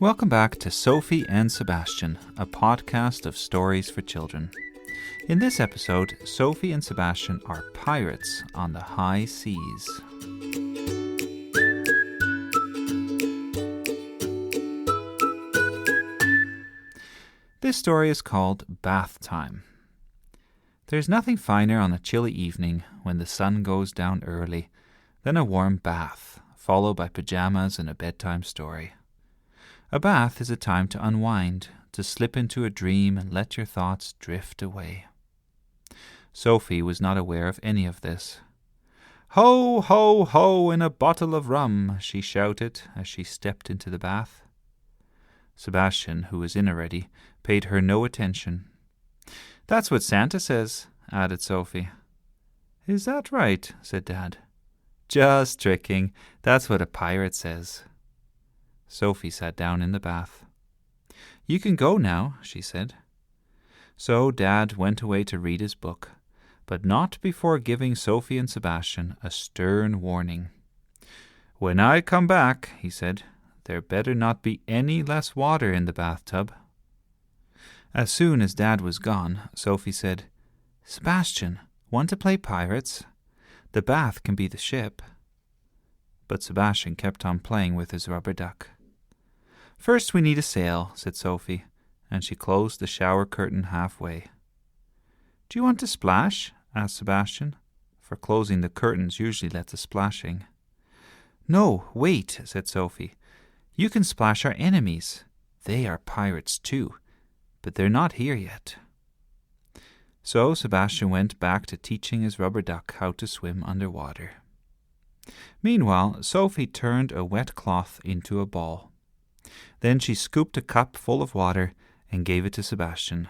Welcome back to Sophie and Sebastian, a podcast of stories for children. In this episode, Sophie and Sebastian are pirates on the high seas. This story is called Bath Time. There's nothing finer on a chilly evening when the sun goes down early than a warm bath, followed by pajamas and a bedtime story. A bath is a time to unwind, to slip into a dream and let your thoughts drift away. Sophie was not aware of any of this. "Ho, ho, ho, in a bottle of rum," she shouted as she stepped into the bath. Sebastian, who was in already, paid her no attention. "That's what Santa says," added Sophie. "Is that right?" said Dad. "Just tricking. That's what a pirate says." Sophie sat down in the bath. "You can go now," she said. So Dad went away to read his book, but not before giving Sophie and Sebastian a stern warning. "When I come back," he said, "there better not be any less water in the bathtub." As soon as Dad was gone, Sophie said, "Sebastian, want to play pirates? The bath can be the ship." But Sebastian kept on playing with his rubber duck. "First we need a sail," said Sophie, and she closed the shower curtain halfway. "Do you want to splash?" asked Sebastian, for closing the curtains usually lets a splashing. "No, wait," said Sophie. "You can splash our enemies. They are pirates too, but they're not here yet." So Sebastian went back to teaching his rubber duck how to swim underwater. Meanwhile, Sophie turned a wet cloth into a ball. Then she scooped a cup full of water and gave it to Sebastian.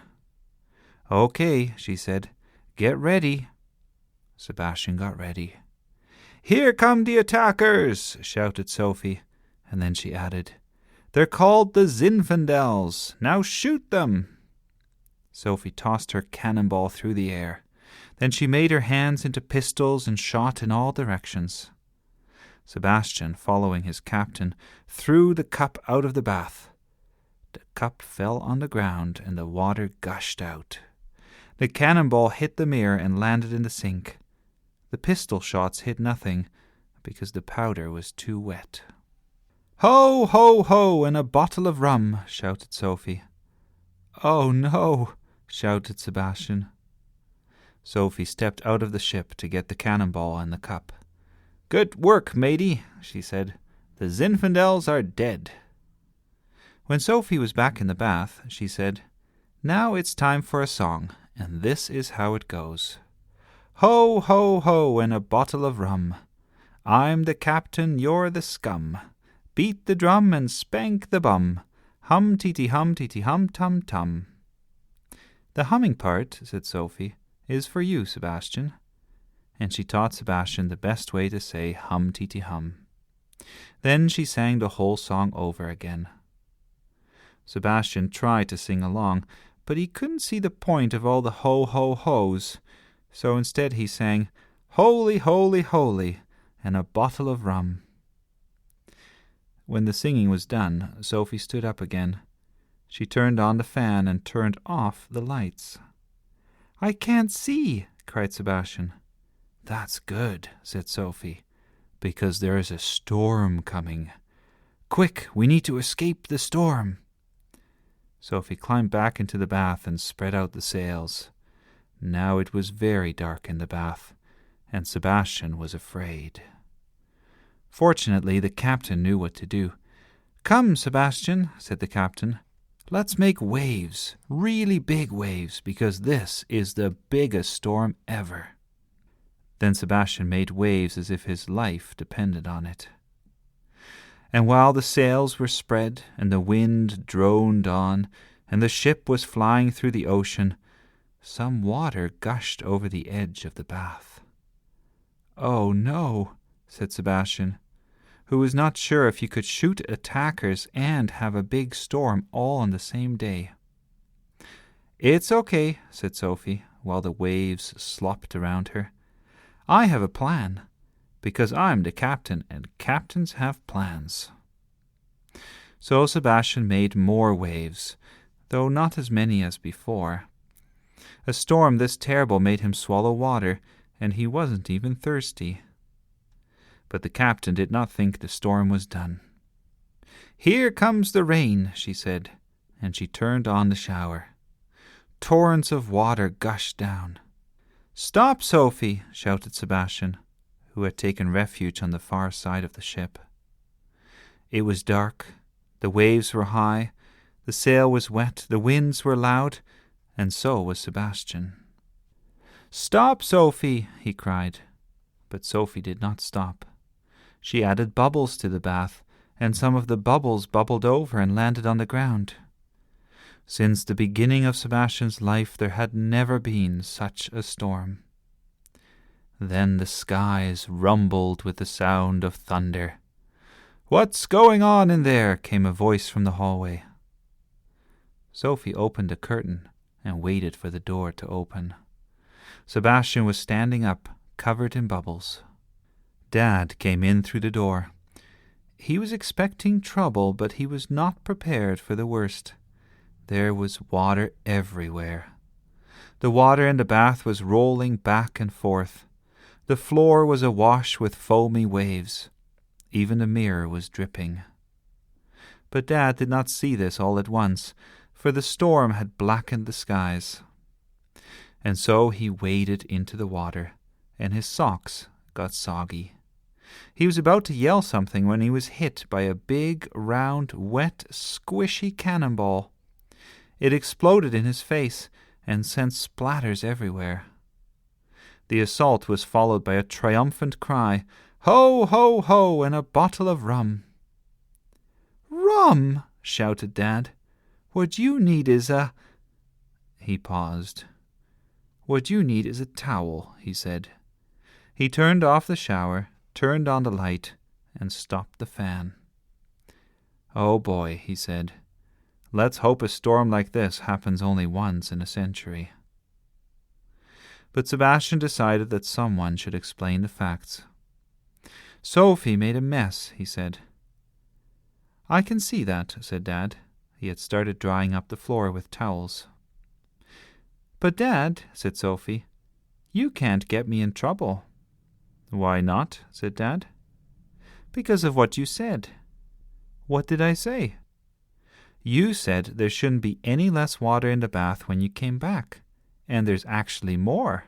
"Okay," she said, "get ready." Sebastian got ready. "Here come the attackers," shouted Sophie, and then she added, "They're called the Zinfandels. Now shoot them." Sophie tossed her cannonball through the air. Then she made her hands into pistols and shot in all directions. Sebastian, following his captain, threw the cup out of the bath. The cup fell on the ground and the water gushed out. The cannonball hit the mirror and landed in the sink. The pistol shots hit nothing because the powder was too wet. "Ho, ho, ho, and a bottle of rum," shouted Sophie. "Oh no," shouted Sebastian. Sophie stepped out of the ship to get the cannonball and the cup. "Good work, matey," she said. "The Zinfandels are dead." When Sophie was back in the bath, she said, "Now it's time for a song, and this is how it goes. Ho, ho, ho, and a bottle of rum. I'm the captain, you're the scum. Beat the drum and spank the bum. Hum, tee hum, tee hum, tum, tum." "The humming part," said Sophie, "is for you, Sebastian." And she taught Sebastian the best way to say hum, tee hum. Then she sang the whole song over again. Sebastian tried to sing along, but he couldn't see the point of all the ho, ho, ho's, so instead he sang, "Holy, holy, holy, and a bottle of rum." When the singing was done, Sophie stood up again. She turned on the fan and turned off the lights. "I can't see," cried Sebastian. "That's good," said Sophie, "because there is a storm coming. Quick, we need to escape the storm." Sophie climbed back into the bath and spread out the sails. Now it was very dark in the bath, and Sebastian was afraid. Fortunately, the captain knew what to do. "Come, Sebastian," said the captain. "Let's make waves, really big waves, because this is the biggest storm ever." Then Sebastian made waves as if his life depended on it. And while the sails were spread and the wind droned on and the ship was flying through the ocean, some water gushed over the edge of the bath. "Oh no," said Sebastian, who was not sure if he could shoot attackers and have a big storm all on the same day. "It's okay," said Sophie, while the waves slopped around her. "I have a plan, because I'm the captain and captains have plans." So Sebastian made more waves, though not as many as before. A storm this terrible made him swallow water, and he wasn't even thirsty. But the captain did not think the storm was done. "Here comes the rain," she said, and she turned on the shower. Torrents of water gushed down. "Stop, Sophie!" shouted Sebastian, who had taken refuge on the far side of the ship. It was dark, the waves were high, the sail was wet, the winds were loud, and so was Sebastian. "Stop, Sophie!" he cried. But Sophie did not stop. She added bubbles to the bath, and some of the bubbles bubbled over and landed on the ground. Since the beginning of Sebastian's life there had never been such a storm. Then the skies rumbled with the sound of thunder. "What's going on in there?" came a voice from the hallway. Sophie opened the curtain and waited for the door to open. Sebastian was standing up, covered in bubbles. Dad came in through the door. He was expecting trouble, but he was not prepared for the worst. There was water everywhere. The water in the bath was rolling back and forth. The floor was awash with foamy waves. Even the mirror was dripping. But Dad did not see this all at once, for the storm had blackened the skies. And so he waded into the water, and his socks got soggy. He was about to yell something when he was hit by a big, round, wet, squishy cannonball. It exploded in his face and sent splatters everywhere. The assault was followed by a triumphant cry, "Ho, ho, ho, and a bottle of rum." "Rum!" shouted Dad. "What you need is a—" He paused. "What you need is a towel," he said. He turned off the shower, turned on the light, and stopped the fan. "Oh boy," he said. "Let's hope a storm like this happens only once in a century." But Sebastian decided that someone should explain the facts. "Sophie made a mess," he said. "I can see that," said Dad. He had started drying up the floor with towels. "But Dad," said Sophie, "you can't get me in trouble." "Why not?" said Dad. "Because of what you said." "What did I say?" "You said there shouldn't be any less water in the bath when you came back, and there's actually more."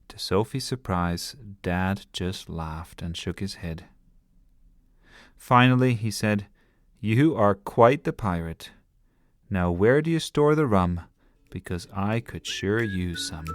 To Sophie's surprise, Dad just laughed and shook his head. Finally, he said, "You are quite the pirate. Now where do you store the rum? Because I could sure use some."